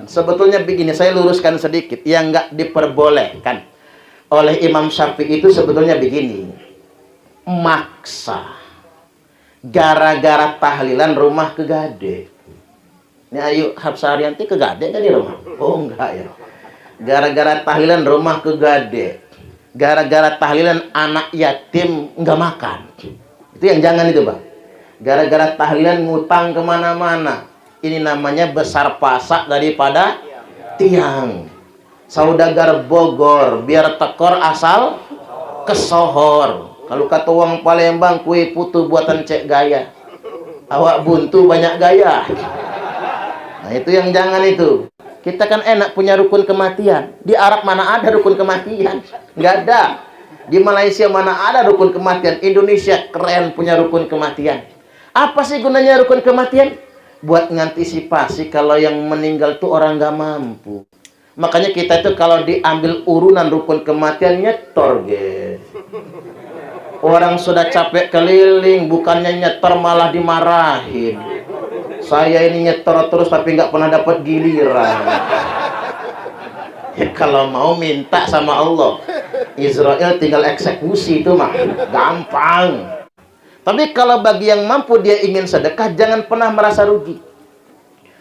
Sebetulnya begini, saya luruskan sedikit. Yang nggak diperbolehkan oleh Imam Syafi'i itu sebetulnya begini. Maksa. Gara-gara tahlilan rumah kegade. Ini Ayu Hapsa Arianti kegade nggak di rumah? Oh enggak ya. Gara-gara tahlilan rumah kegade. Gara-gara tahlilan anak yatim nggak makan. Itu yang jangan itu, Bang. Gara-gara tahlilan ngutang kemana-mana. Ini namanya besar pasak daripada tiang. Saudagar Bogor biar tekor asal kesohor. Kalau kata uang Palembang, kue putu buatan Cek Gaya. Awak buntu banyak gaya. Nah itu yang jangan itu. Kita kan enak punya rukun kematian. Di Arab mana ada rukun kematian? Nggak ada. Di Malaysia mana ada rukun kematian? Indonesia keren punya rukun kematian. Apa sih gunanya rukun kematian? Buat ngantisipasi kalau yang meninggal tuh orang nggak mampu. Makanya kita itu kalau diambil urunan rukun kematian nyetor, guys. Orang sudah capek keliling, bukannya nyetor malah dimarahin. Saya ini nyetor terus tapi nggak pernah dapat giliran. Ya, kalau mau minta sama Allah, Israel tinggal eksekusi itu mah gampang. Tapi kalau bagi yang mampu dia ingin sedekah, jangan pernah merasa rugi.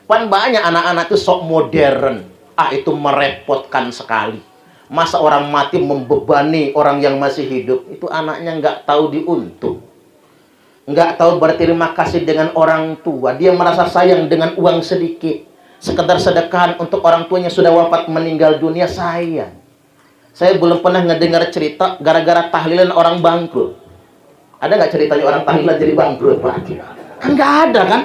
Pan banyak anak-anak itu sok modern. Itu merepotkan sekali. Masa orang mati membebani orang yang masih hidup? Itu anaknya nggak tahu diuntung. Nggak tahu berterima kasih dengan orang tua. Dia merasa sayang dengan uang sedikit. Sekedar sedekahan untuk orang tuanya sudah wafat meninggal dunia, sayang. Saya belum pernah ngedengar cerita gara-gara tahlilan orang bangkrut. Ada nggak ceritanya orang tahlilan jadi bangkrut, Pak? Kan nggak ada kan?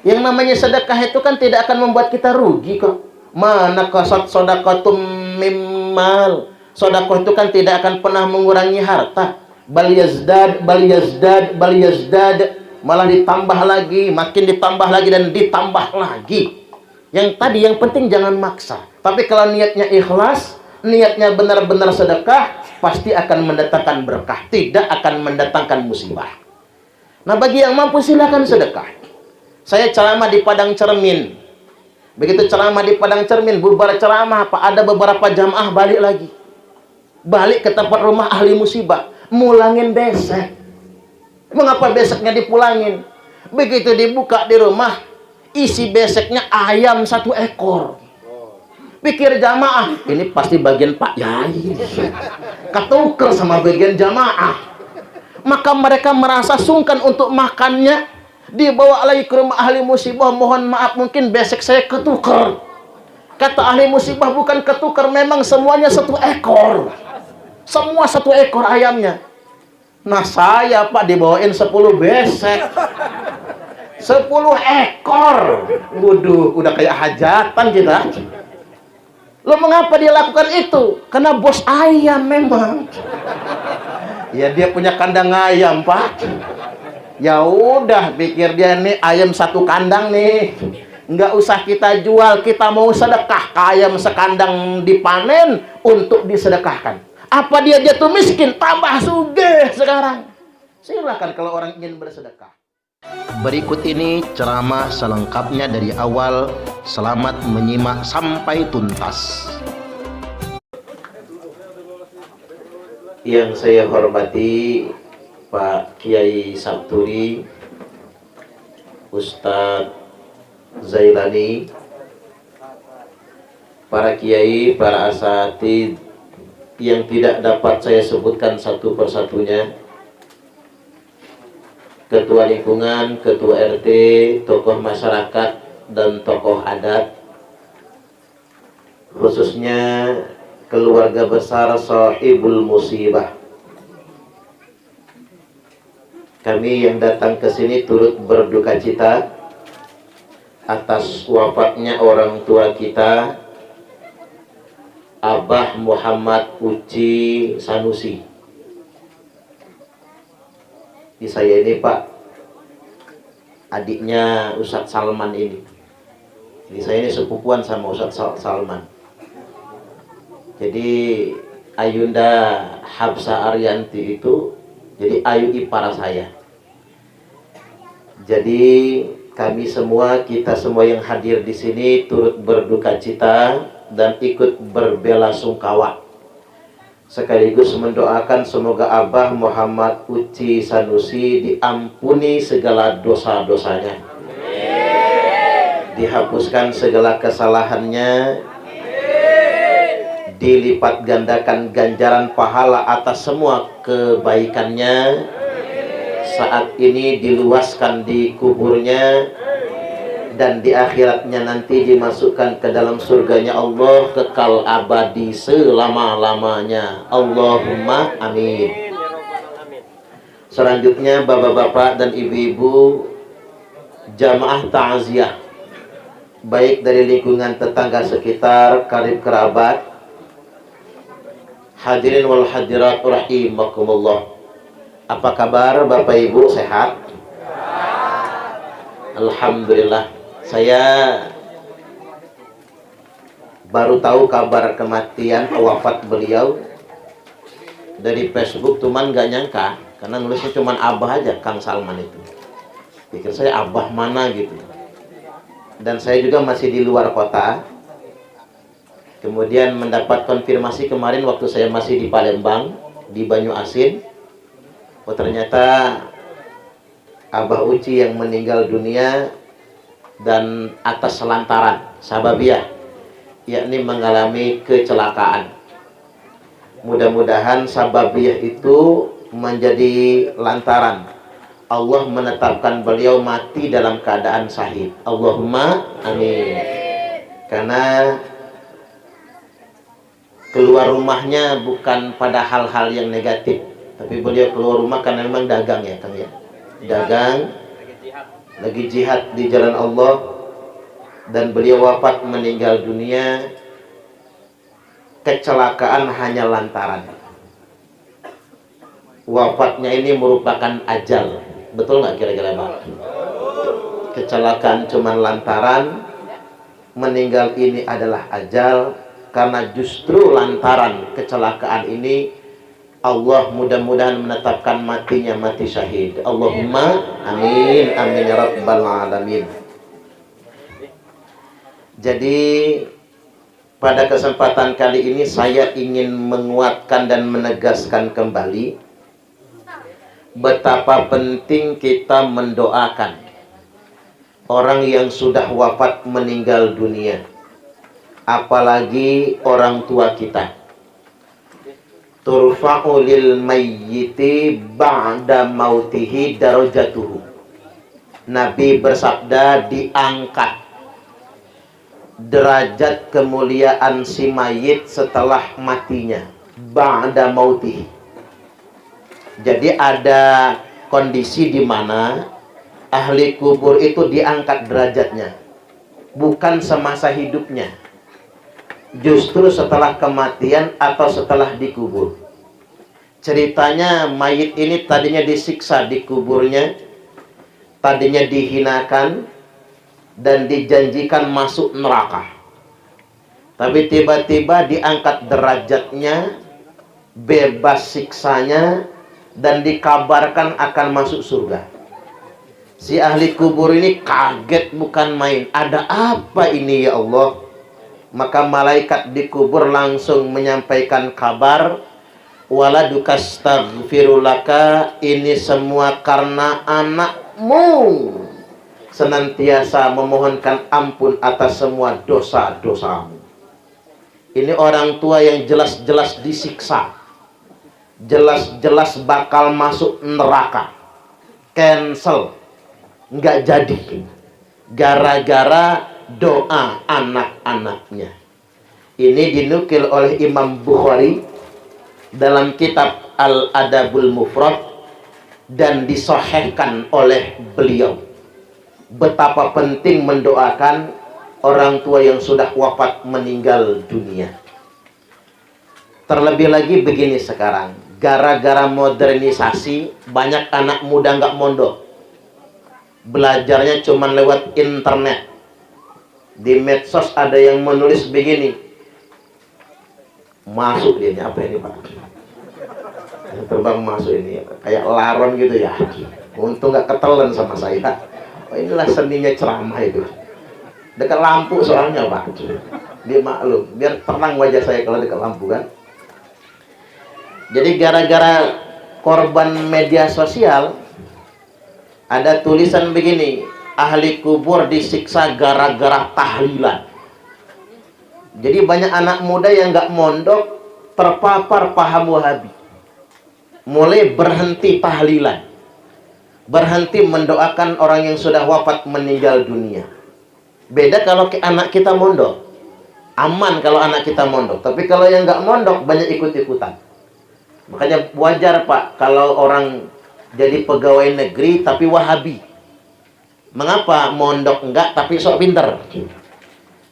Yang namanya sedekah itu kan tidak akan membuat kita rugi kok. Mana kasat sodakotum mimmal. Sodakoh itu kan tidak akan pernah mengurangi harta. Bal yazdad, bal yazdad, bal yazdad. Malah ditambah lagi, makin ditambah lagi dan ditambah lagi. Yang tadi yang penting jangan maksa. Tapi kalau niatnya ikhlas, niatnya benar-benar sedekah, pasti akan mendatangkan berkah, tidak akan mendatangkan musibah. Nah, bagi yang mampu silakan sedekah. Saya ceramah di Padang Cermin. Begitu ceramah di Padang Cermin, bubar ceramah apa? Ada beberapa jamaah balik lagi. Balik ke tempat rumah ahli musibah, mulangin besek. Mengapa beseknya dipulangin? Begitu dibuka di rumah, isi beseknya ayam 1 ekor. Pikir jamaah, ini pasti bagian Pak Yai. Ketuker sama bagian jamaah. Maka mereka merasa sungkan untuk makannya. Dibawa lagi ke rumah ahli musibah. Mohon maaf, mungkin besek saya ketuker. Kata ahli musibah, bukan ketuker, memang semuanya 1 ekor. Semua 1 ekor ayamnya. Nah saya, Pak, dibawain 10 besek. 10 ekor. Waduh, udah kayak hajatan kita. Lo mengapa dia lakukan itu? Karena bos ayam memang. Ya dia punya kandang ayam, Pak. Ya udah, pikir dia nih ayam 1 kandang nih. Nggak usah kita jual, kita mau sedekah. Ayam sekandang dipanen untuk disedekahkan. Apa dia jatuh miskin? Tambah sugih sekarang. Silakan kalau orang ingin bersedekah. Berikut ini ceramah selengkapnya dari awal. Selamat menyimak sampai tuntas. Yang saya hormati Pak Kiai Sabturi, Ustadz Zailani, para kiai, para asatidz yang tidak dapat saya sebutkan satu persatunya, ketua lingkungan, ketua RT, tokoh masyarakat, dan tokoh adat, khususnya keluarga besar Sahibul Musibah. Kami yang datang ke sini turut berduka cita atas wafatnya orang tua kita, Abah Muhammad Uci Sanusi. Di saya ini, Pak, adiknya Ustadz Salman ini. Jadi saya ini sepupuan sama Ustadz Salman. Jadi Ayunda Hapsa Arianti itu jadi ayu ipar saya. Jadi kami semua, kita semua yang hadir di sini turut berduka cita dan ikut berbelasungkawa. Sekaligus mendoakan semoga Abah Muhammad Uci Sanusi diampuni segala dosa-dosanya, dihapuskan segala kesalahannya, dilipat gandakan ganjaran pahala atas semua kebaikannya. Saat ini diluaskan di kuburnya, dan di akhiratnya nanti dimasukkan ke dalam surganya Allah, kekal abadi selama-lamanya. Allahumma amin. Selanjutnya bapak-bapak dan ibu-ibu jamaah ta'ziah, baik dari lingkungan tetangga sekitar, karib kerabat, hadirin wal hadirat rahimakumullah. Apa kabar Bapak Ibu, sehat? Alhamdulillah. Saya baru tahu kabar kematian wafat beliau dari Facebook, cuman gak nyangka karena nulisnya cuman Abah aja, Kang Salman itu. Pikir saya Abah mana gitu. Dan saya juga masih di luar kota. Kemudian mendapat konfirmasi kemarin waktu saya masih di Palembang, di Banyu Asin. Oh, ternyata Abah Uci yang meninggal dunia dan atas lantaran sababiah, yakni mengalami kecelakaan. Mudah-mudahan sababiah itu menjadi lantaran Allah menetapkan beliau mati dalam keadaan syahid. Allahumma amin. Karena keluar rumahnya bukan pada hal-hal yang negatif, tapi beliau keluar rumah karena memang dagang ya Kang ya. Dagang, lagi jihad di jalan Allah, dan beliau wafat meninggal dunia kecelakaan hanya lantaran. Wafatnya ini merupakan ajal. Betul nggak kira-kira Pak? Kecelakaan cuma lantaran, meninggal ini adalah ajal. Karena justru lantaran kecelakaan ini Allah mudah-mudahan menetapkan matinya mati syahid. Allahumma amin, amin ya rabbal alamin. Jadi pada kesempatan kali ini saya ingin menguatkan dan menegaskan kembali betapa penting kita mendoakan orang yang sudah wafat meninggal dunia, apalagi orang tua kita. Turfa'u lil mayyiti ba'da mautihi darajatuhu. Nabi bersabda, diangkat derajat kemuliaan si mayit setelah matinya, ba'da mautihi. Jadi ada kondisi di mana ahli kubur itu diangkat derajatnya, bukan semasa hidupnya, justru setelah kematian atau setelah dikubur. Ceritanya mayit ini tadinya disiksa di kuburnya, tadinya dihinakan dan dijanjikan masuk neraka. Tapi tiba-tiba diangkat derajatnya, bebas siksanya, dan dikabarkan akan masuk surga. Si ahli kubur ini kaget bukan main. Ada apa ini ya Allah? Maka malaikat di kubur langsung menyampaikan kabar, waladuka astaghfirulaka, ini semua karena anakmu senantiasa memohonkan ampun atas semua dosa-dosamu. Ini orang tua yang jelas-jelas disiksa, jelas-jelas bakal masuk neraka, cancel, nggak jadi, gara-gara doa anak-anaknya. Ini dinukil oleh Imam Bukhari dalam kitab Al-Adabul Mufrad dan disahihkan oleh beliau. Betapa penting mendoakan orang tua yang sudah wafat meninggal dunia. Terlebih lagi begini sekarang, gara-gara modernisasi banyak anak muda nggak mondok, belajarnya cuma lewat internet. Di medsos ada yang menulis begini, masuk dia, apa ini Pak? Terbang masuk ini, kayak laron gitu ya. Untung nggak ketelan sama saya. Oh, inilah seninya ceramah itu. Dekat lampu soalnya Pak. Dia maklum, biar terang wajah saya kalau dekat lampu kan. Jadi gara-gara korban media sosial, ada tulisan begini, ahli kubur disiksa gara-gara tahlilan. Jadi banyak anak muda yang nggak mondok terpapar paham Wahabi, mulai berhenti tahlilan, berhenti mendoakan orang yang sudah wafat meninggal dunia. Beda kalau anak kita mondok, aman kalau anak kita mondok. Tapi kalau yang nggak mondok banyak ikut-ikutan. Makanya wajar Pak kalau orang jadi pegawai negeri tapi Wahabi. Mengapa mondok enggak tapi sok pinter?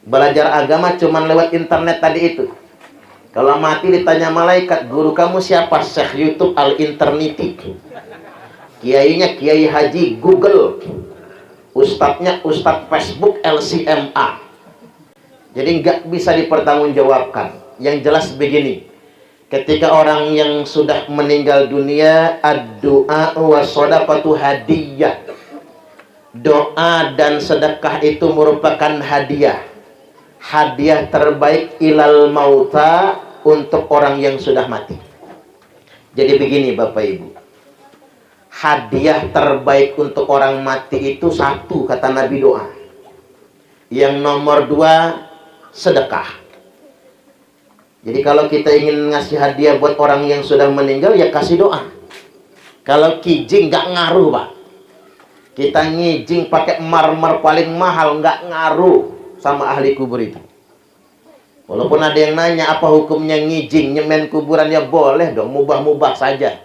Belajar agama cuman lewat internet tadi itu. Kalau mati ditanya malaikat, guru kamu siapa? Syekh YouTube al-interneti. Kiainya Kiai Haji Google. Ustadznya Ustadz Facebook LCMA. Jadi nggak bisa dipertanggungjawabkan. Yang jelas begini, ketika orang yang sudah meninggal dunia, ad-du'a wa shadaqatu hadiyah. Doa dan sedekah itu merupakan hadiah. Hadiah terbaik ilal mauta, untuk orang yang sudah mati. Jadi begini Bapak Ibu, hadiah terbaik untuk orang mati itu satu, kata Nabi, doa. Yang nomor dua, sedekah. Jadi kalau kita ingin ngasih hadiah buat orang yang sudah meninggal, ya kasih doa. Kalau kijing nggak ngaruh Pak. Kita ngijing pakai marmer paling mahal, nggak ngaruh sama ahli kubur itu. Walaupun ada yang nanya apa hukumnya ngijing, nyemen kuburan, ya boleh dong, mubah-mubah saja.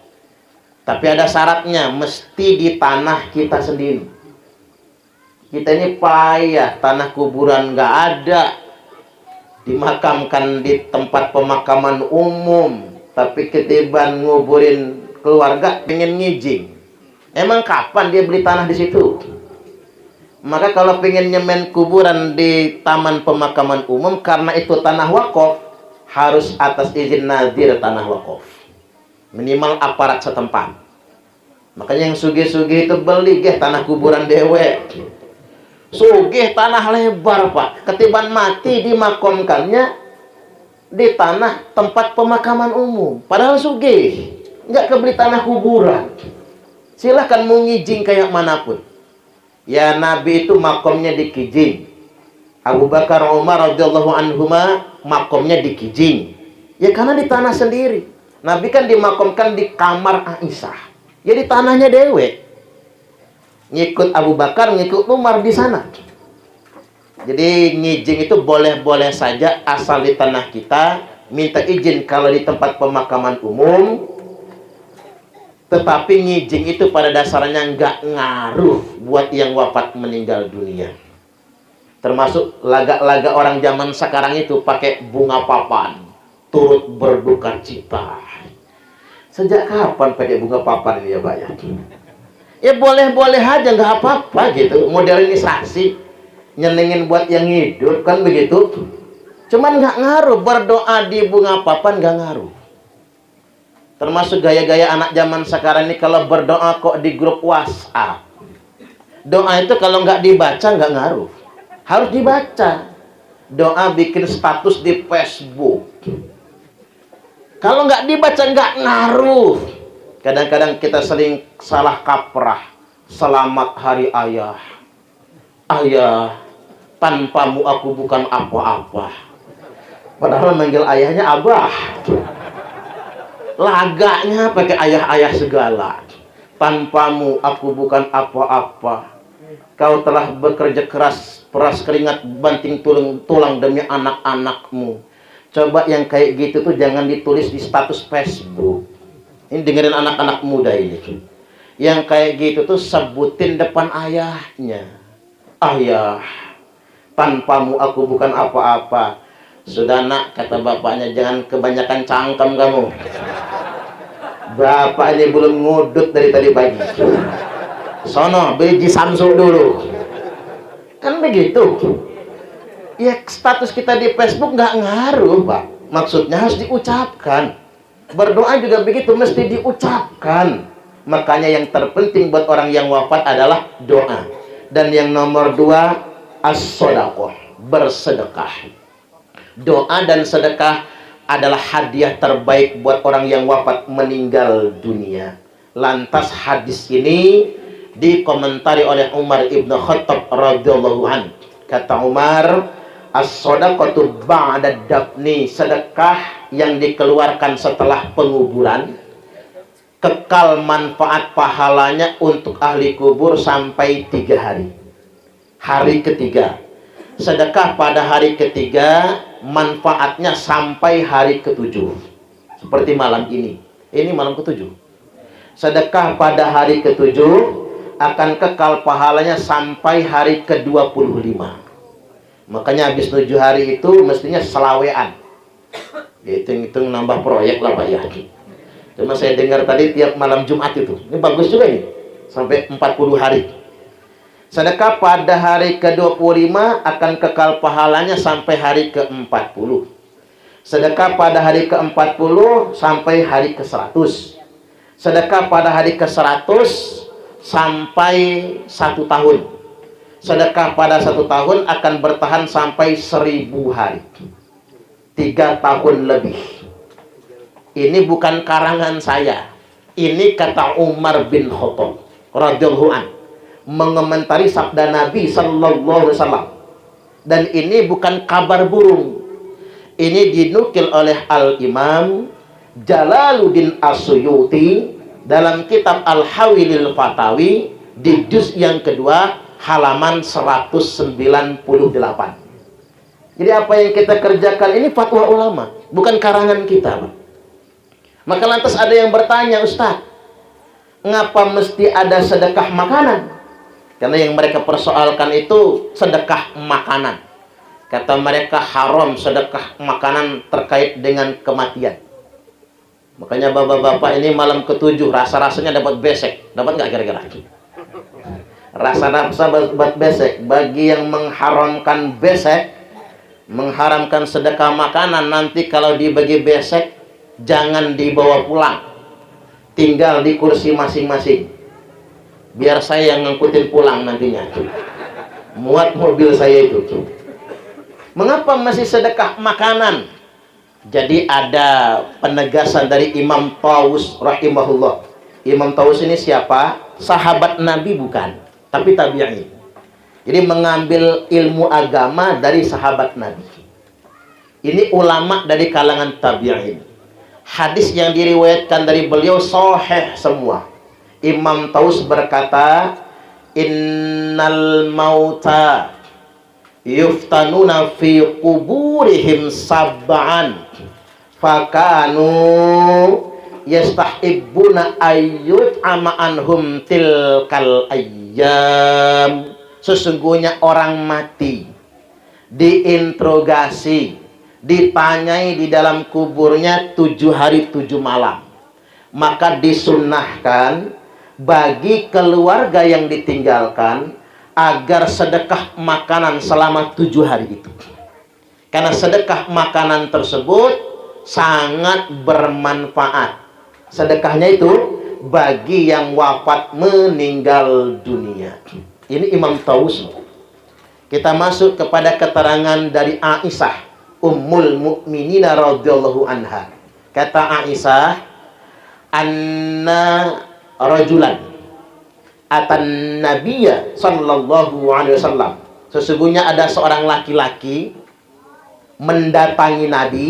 Tapi ada syaratnya, mesti di tanah kita sendiri. Kita ini payah, tanah kuburan nggak ada, dimakamkan di tempat pemakaman umum, tapi ketiban nguburin keluarga pengen ngijing. Emang kapan dia beli tanah di situ? Maka kalau pengen nyemen kuburan di taman pemakaman umum, karena itu tanah wakaf, harus atas izin nadir tanah wakaf, minimal aparat setempat. Makanya yang sugih-sugih itu beli tanah kuburan dewek. Sugih tanah lebar Pak, ketiban mati dimakamkannya di tanah tempat pemakaman umum, padahal sugih, nggak kebeli tanah kuburan. Silahkan mau ngijing kayak manapun. Ya Nabi itu makamnya di Kijing, Abu Bakar Umar radhiyallahu anhuma makamnya di Kijing. Ya karena di tanah sendiri. Nabi kan dimakamkan di kamar Aisyah, ya di tanahnya dewek. Ngikut Abu Bakar, ngikut Umar di sana. Jadi ngijing itu boleh-boleh saja asal di tanah kita, minta izin kalau di tempat pemakaman umum. Tetapi ngijing itu pada dasarnya nggak ngaruh buat yang wafat meninggal dunia. Termasuk laga-laga orang zaman sekarang itu pakai bunga papan, turut berduka cita. Sejak kapan pakai bunga papan ini ya Pak ya? Ya boleh-boleh aja, nggak apa-apa gitu. Modernisasi, nyenengin buat yang hidup kan begitu. Cuman nggak ngaruh, berdoa di bunga papan nggak ngaruh. Termasuk gaya-gaya anak zaman sekarang ini, kalau berdoa kok di grup WhatsApp. Doa itu kalau nggak dibaca nggak ngaruh, harus dibaca. Doa bikin status di Facebook, kalau nggak dibaca nggak ngaruh. Kadang-kadang kita sering salah kaprah. Selamat hari ayah. Ayah, tanpamu aku bukan apa-apa. Padahal manggil ayahnya abah. Laganya pakai ayah-ayah segala. Tanpamu aku bukan apa-apa. Kau telah bekerja keras, peras keringat, banting tulang demi anak-anakmu. Coba yang kayak gitu tuh jangan ditulis di status Facebook. Ini dengerin anak-anak muda ini. Yang kayak gitu tuh sebutin depan ayahnya. Ayah, tanpamu aku bukan apa-apa. Sudah nak, kata bapaknya, jangan kebanyakan cangkem kamu. Bapak ini belum ngudut dari tadi pagi. Sono, beli Samsung dulu. Kan begitu. Ya status kita di Facebook nggak ngaruh Pak. Maksudnya harus diucapkan. Berdoa juga begitu, mesti diucapkan. Makanya yang terpenting buat orang yang wafat adalah doa. Dan yang nomor 2, as-shadaqah, bersedekah. Doa dan sedekah adalah hadiah terbaik buat orang yang wafat meninggal dunia. Lantas hadis ini dikomentari oleh Umar ibn Khattab radhiyallahu an. Kata Umar, as-shadaqatu ba'da dafni, sedekah yang dikeluarkan setelah penguburan, kekal manfaat pahalanya untuk ahli kubur sampai 3 hari. Hari ketiga, sedekah pada hari ketiga manfaatnya sampai hari ke-7. Seperti malam ini. Ini malam ke-7. Sedekah pada hari ke-7 akan kekal pahalanya sampai hari ke-25. Makanya habis 7 hari itu mestinya selawean. Hitung-hitung nambah proyek lah Pak ya. Cuma saya dengar tadi tiap malam Jumat itu. Ini bagus juga ini. Sampai 40 hari. Sedekah pada hari ke-25 akan kekal pahalanya sampai hari ke-40. Sedekah pada hari ke-40 sampai hari ke-100. Sedekah pada hari ke-100 sampai 1 tahun. Sedekah pada 1 tahun akan bertahan sampai 1000 hari. 3 tahun lebih. Ini bukan karangan saya. Ini kata Umar bin Khattab radhiyallahu an, mengomentari sabda Nabi sallallahu alaihi wasallam. Dan ini bukan kabar burung. Ini dinukil oleh Al-Imam Jalaluddin As-Suyuti dalam kitab Al-Hawilil Fatawi di juz yang kedua halaman 198. Jadi apa yang kita kerjakan ini fatwa ulama, bukan karangan kita, Pak. Maka lantas ada yang bertanya, Ustaz, ngapa mesti ada sedekah makanan? Karena yang mereka persoalkan itu sedekah makanan. Kata mereka haram sedekah makanan terkait dengan kematian. Makanya bapak-bapak ini malam ke-7 rasa-rasanya dapat besek. Dapat nggak kira-kira? Rasa-rasa dapat besek. Bagi yang mengharamkan besek, mengharamkan sedekah makanan, nanti kalau dibagi besek jangan dibawa pulang, tinggal di kursi masing-masing. Biar saya yang ngangkutin pulang nantinya. Muat mobil saya itu. Mengapa masih sedekah makanan? Jadi ada penegasan dari Imam Tawus rahimahullah. Imam Tawus ini siapa? Sahabat Nabi bukan, tapi tabi'in. Jadi mengambil ilmu agama dari sahabat Nabi. Ini ulama dari kalangan tabi'in. Hadis yang diriwayatkan dari beliau sahih semua. Imam Taus berkata, innal mauta yuftanuna fi kuburihim sab'an fakanu yastahibbuna ayyut ama anhum tilkal ayyam. Sesungguhnya orang mati diinterogasi, ditanyai di dalam kuburnya 7 hari 7 malam. Maka disunnahkan bagi keluarga yang ditinggalkan agar sedekah makanan selama 7 hari itu. Karena sedekah makanan tersebut sangat bermanfaat. Sedekahnya itu bagi yang wafat meninggal dunia. Ini Imam Tawus. Kita masuk kepada keterangan dari Aisyah Ummul Mukminin radhiyallahu anha. Kata Aisyah, anna rajulan atan nabiyya sallallahu alaihi wasallam. Sesungguhnya ada seorang laki-laki mendatangi Nabi,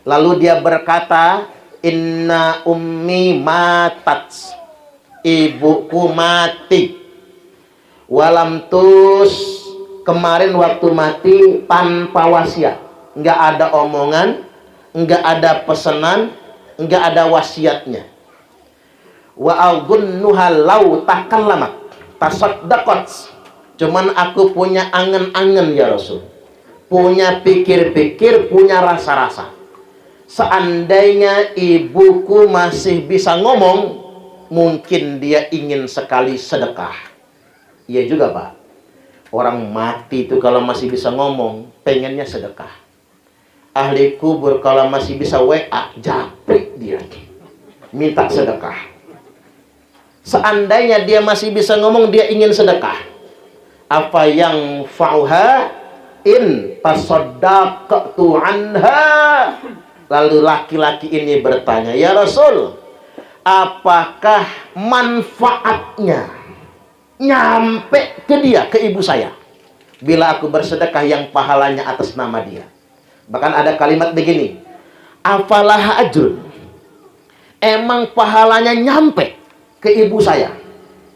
lalu dia berkata, inna ummi matat, ibuku mati, walam tus, kemarin waktu mati tanpa wasiat, nggak ada omongan, nggak ada pesanan, nggak ada wasiatnya. Wa aghunnuha law takallamat tasaddaqat, cuman aku punya angen-angen ya Rasul, punya pikir-pikir, punya rasa-rasa. Seandainya ibuku masih bisa ngomong, mungkin dia ingin sekali sedekah. Iya juga Pak, orang mati itu kalau masih bisa ngomong, pengennya sedekah. Ahli kubur kalau masih bisa WA, japrik dia, minta sedekah. Seandainya dia masih bisa ngomong, dia ingin sedekah. apa yang fa'uha in tasaddaqtu anha. Lalu laki-laki ini bertanya, ya Rasul, apakah manfaatnya nyampe ke dia, ke ibu saya, bila aku bersedekah yang pahalanya atas nama dia? Bahkan ada kalimat begini, afalah ajrun, emang pahalanya nyampe ke ibu saya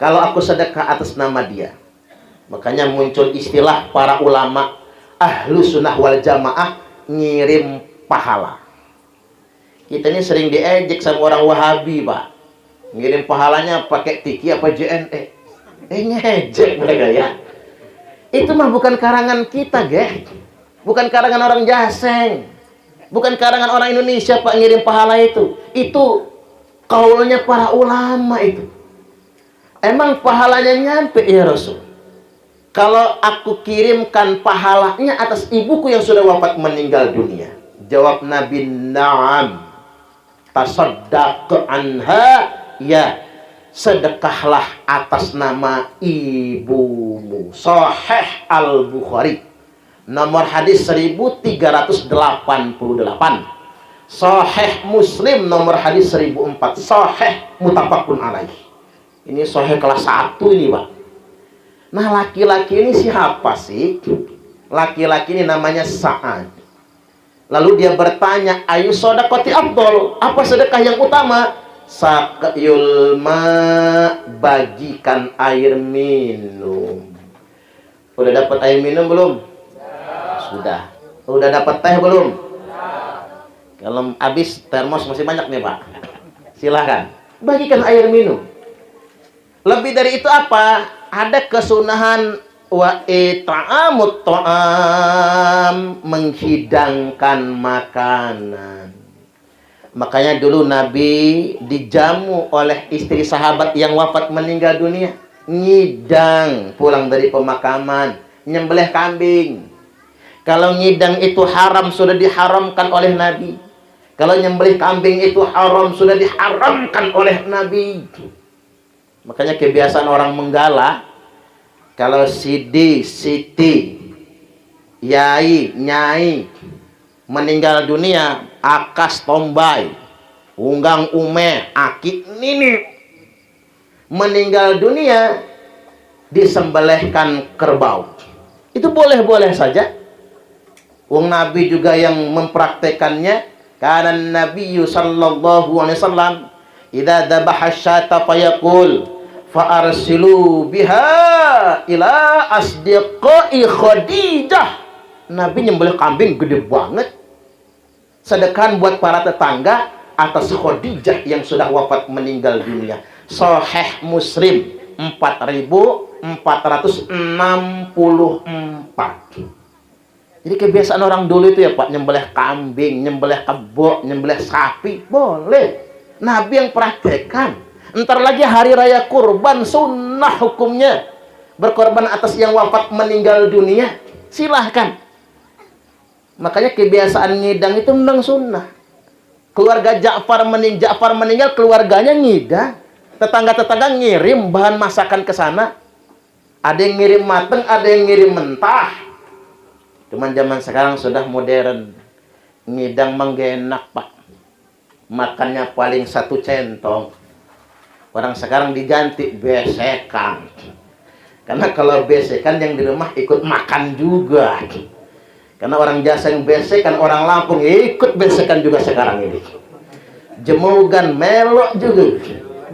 kalau aku sedekah atas nama dia? Makanya muncul istilah para ulama ahlu sunnah wal jamaah, ngirim pahala. Kita ini sering diejek sama orang Wahabi, Pak. Ngirim pahalanya pakai tiki apa JNE. Ngejek mereka ya. Itu mah bukan karangan kita, geh. Bukan karangan orang Jaseng. Bukan karangan orang Indonesia, Pak, ngirim pahala itu. Itu kaulnya para ulama itu. Emang pahalanya nyampe, ya Rasul? Kalau aku kirimkan pahalanya atas ibuku yang sudah wafat meninggal dunia. Jawab Nabi, na'am. Tasaddaq anha, ya, sedekahlah atas nama ibumu. Sahih Al-Bukhari, nomor hadis 1388. Sahih Muslim nomor hadis 1004. Sahih muttafaqun alaih. Ini sahih kelas 1 ini, Pak. Nah, laki-laki ini siapa sih? Laki-laki ini namanya Sa'ad. Lalu dia bertanya, ayu shadaqati afdol, apa sedekah yang utama? Saqyul ma, bagikan air minum. Udah dapat air minum belum? Sudah. Udah dapat teh belum? Kalau habis termos masih banyak nih, Pak. Silahkan bagikan air minum. Lebih dari itu apa? Ada kesunahan wa it'amut ta'am, menghidangkan makanan. Makanya dulu Nabi dijamu oleh istri sahabat yang wafat meninggal dunia, ngidang pulang dari pemakaman, nyembelih kambing. Kalau ngidang itu haram, sudah diharamkan oleh Nabi. Kalau nyembelih kambing itu haram, sudah diharamkan oleh Nabi. Makanya kebiasaan orang Menggala, kalau Sidi, Siti, Yai, Nyai meninggal dunia, akas tombay, unggang ume, akik nini meninggal dunia, disembelihkan kerbau. Itu boleh-boleh saja. Wong Nabi juga yang mempraktekannya. Karena Nabi sallallahu alaihi wasallam idza dhabaha syata fayaqul fa'arsilu biha ila asdiqai Khadijah. Nabi nyembelih kambing gede banget, sedekah buat para tetangga atas Khadijah yang sudah wafat meninggal dunia. Sahih Muslim 4464. Jadi kebiasaan orang dulu itu ya, Pak, nyembelih kambing, nyembelih kebo, nyembelih sapi, boleh. Nabi yang praktekkan. Ntar lagi hari raya kurban, sunnah hukumnya berkorban atas yang wafat meninggal dunia, silahkan. Makanya kebiasaan ngidang itu memang sunnah. Keluarga Ja'far meninggal, keluarganya ngidang. Tetangga-tetangga ngirim bahan masakan ke sana. Ada yang ngirim mateng, ada yang ngirim mentah. Cuman zaman sekarang sudah modern. Ngidang menggenak, Pak. Makannya paling 1 centong. Orang sekarang diganti besekan. Karena kalau besekan yang di rumah ikut makan juga. Karena orang Jaseng besekan, orang Lampung ikut besekan juga sekarang ini. Jemugan, melok juga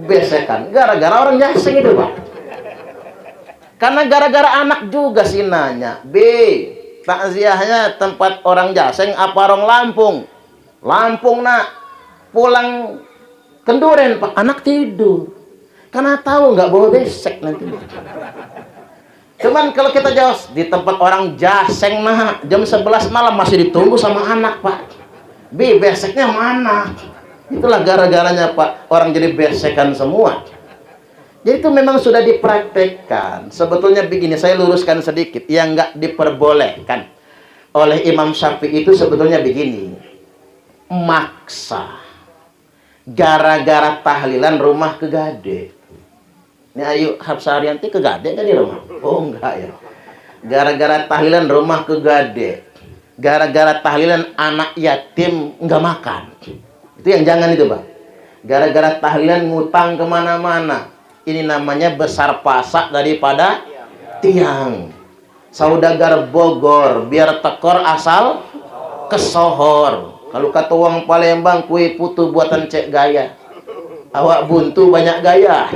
besekan. Gara-gara orang Jaseng itu, Pak. Karena gara-gara anak juga sih nanya, B, takziahnya tempat orang Jaseng apa orang Lampung? Lampung, nak. Pulang Kenduren, Pak, anak tidur. Karena tahu nggak bawa besek nanti. Cuman kalau kita jauh di tempat orang Jaseng, nah jam 11 malam masih ditunggu sama anak, Pak. B, beseknya mana? Itulah gara-garanya, Pak, orang jadi besekan semua. Jadi itu memang sudah dipraktekkan. Sebetulnya begini, saya luruskan sedikit. Yang nggak diperbolehkan oleh Imam Syafi'i itu sebetulnya begini. Maksa. Gara-gara tahlilan rumah ke Gade. Ini Ayu Habsarianti ke Gade kan di rumah? Oh enggak ya. Gara-gara tahlilan rumah kegade. Gara-gara tahlilan anak yatim nggak makan. Itu yang jangan itu, Pak. Gara-gara tahlilan ngutang kemana-mana. Ini namanya besar pasak daripada tiang. Saudagar Bogor biar tekor asal kesohor. Kalau kata uang Palembang, kue putu buatan Cek Gaya. Awak buntu banyak gaya.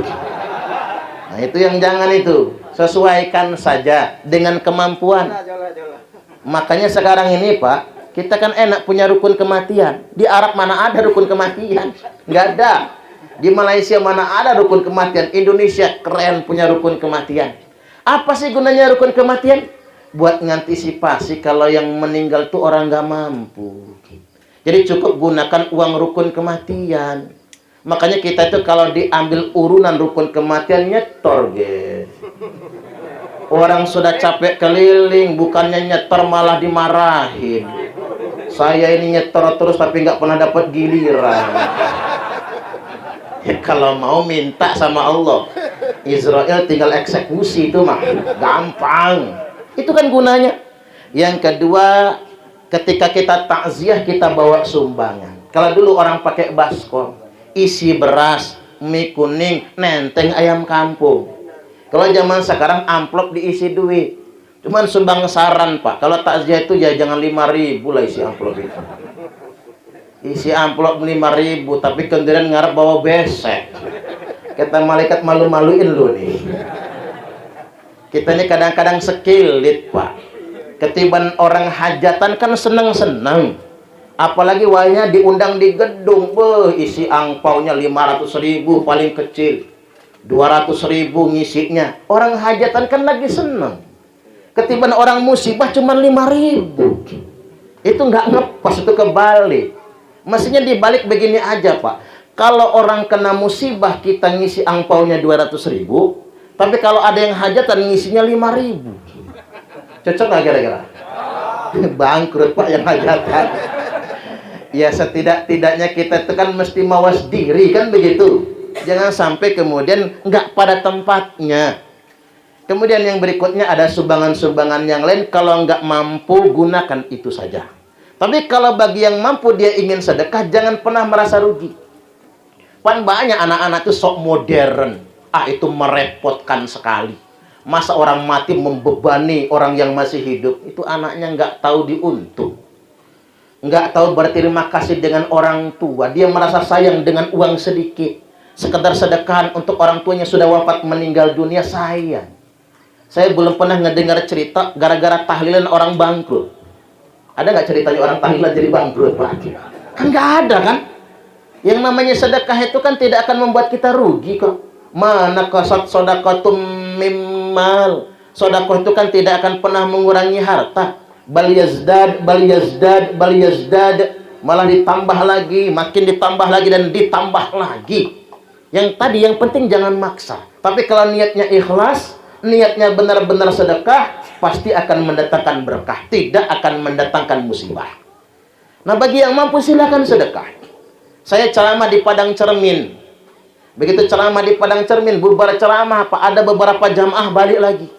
Nah, itu yang jangan itu. Sesuaikan saja dengan kemampuan. Makanya sekarang ini, Pak, kita kan enak punya rukun kematian. Di Arab mana ada rukun kematian? Nggak ada. Di Malaysia mana ada rukun kematian? Indonesia keren punya rukun kematian. Apa sih gunanya rukun kematian? Buat ngantisipasi kalau yang meninggal tuh orang nggak mampu. Jadi cukup gunakan uang rukun kematian. Makanya kita itu kalau diambil urunan rukun kematian nyetor, guys. Orang sudah capek keliling, bukannya nyetor malah dimarahin. Saya ini nyetor terus tapi nggak pernah dapat giliran. Ya, kalau mau minta sama Allah, Israel tinggal eksekusi itu mah gampang. Itu kan gunanya. Yang kedua, ketika kita takziah kita bawa sumbangan. Kalau dulu orang pakai baskom, isi beras, mie kuning, nenteng ayam kampung. Kalau zaman sekarang amplop diisi duit. Cuman sumbang saran, Pak. Kalau takziah itu ya jangan 5.000 lah isi amplop itu. Isi amplop 5.000 tapi kemudian ngarep bawa besek. Kata malaikat malu-maluin lu nih. Kita ini kadang-kadang sekilit, Pak. Ketiban orang hajatan kan seneng-seneng. Apalagi wahnya diundang di gedung, isi angpaunya 500.000 paling kecil, 200.000 ngisinya. Orang hajatan kan lagi seneng. Ketiban orang musibah cuma 5.000. Itu nggak ngepas, itu kebalik. Mestinya dibalik begini aja, Pak. Kalau orang kena musibah kita ngisi angpaunya 200.000, tapi kalau ada yang hajatan ngisinya 5.000. Cocok nggak kira-kira? Bangkrut, Pak, yang hajatan. Ya setidak-tidaknya kita itu kan mesti mawas diri, kan begitu. Jangan sampai kemudian nggak pada tempatnya. Kemudian yang berikutnya ada sumbangan-sumbangan yang lain. Kalau nggak mampu, gunakan itu saja. Tapi kalau bagi yang mampu dia ingin sedekah, jangan pernah merasa rugi. Pan banyak anak-anak itu sok modern. Itu merepotkan sekali. Masa orang mati membebani orang yang masih hidup? Itu anaknya nggak tahu diuntung. Nggak tahu berterima kasih dengan orang tua. Dia merasa sayang dengan uang sedikit. Sekedar sedekahan untuk orang tuanya sudah wafat meninggal dunia, sayang. Saya belum pernah ngedengar cerita gara-gara tahlilan orang bangkrut. Ada nggak ceritanya orang tahlilan jadi bangkrut, Pak? Kan nggak ada, kan? Yang namanya sedekah itu kan tidak akan membuat kita rugi kok. Mana kasat sodakotum mimmal. Sodakoh itu kan tidak akan pernah mengurangi harta. Bal yazdad, bal yazdad, bal yazdad. Malah ditambah lagi, makin ditambah lagi dan ditambah lagi. Yang tadi yang penting jangan maksa. Tapi kalau niatnya ikhlas, niatnya benar-benar sedekah, pasti akan mendatangkan berkah, tidak akan mendatangkan musibah. Nah, bagi yang mampu silakan sedekah. Saya ceramah di Padang Cermin. Begitu ceramah di Padang Cermin, bubar ceramah, Pak, ada beberapa jamaah balik lagi.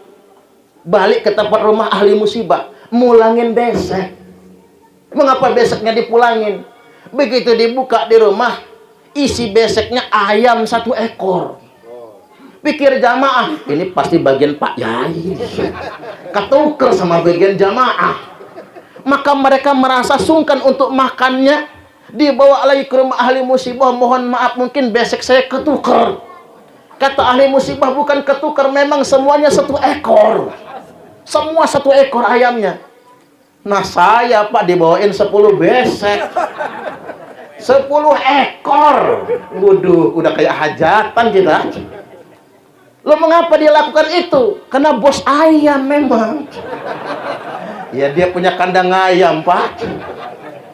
Balik ke tempat rumah ahli musibah, mulangin besek. Mengapa beseknya dipulangin? Begitu dibuka di rumah, isi beseknya ayam 1 ekor. Pikir jamaah, ini pasti bagian Pak Yai. Ketuker sama bagian jamaah. Maka mereka merasa sungkan untuk makannya. Dibawa lagi ke rumah ahli musibah, mohon maaf mungkin besek saya ketuker. Kata ahli musibah, bukan ketuker, memang semuanya 1 ekor. Semua 1 ekor ayamnya. Nah saya, Pak, dibawain 10 besek. 10 ekor. Waduh, udah kayak hajatan kita. Lo mengapa dia lakukan itu? Karena bos ayam memang. Ya dia punya kandang ayam, Pak.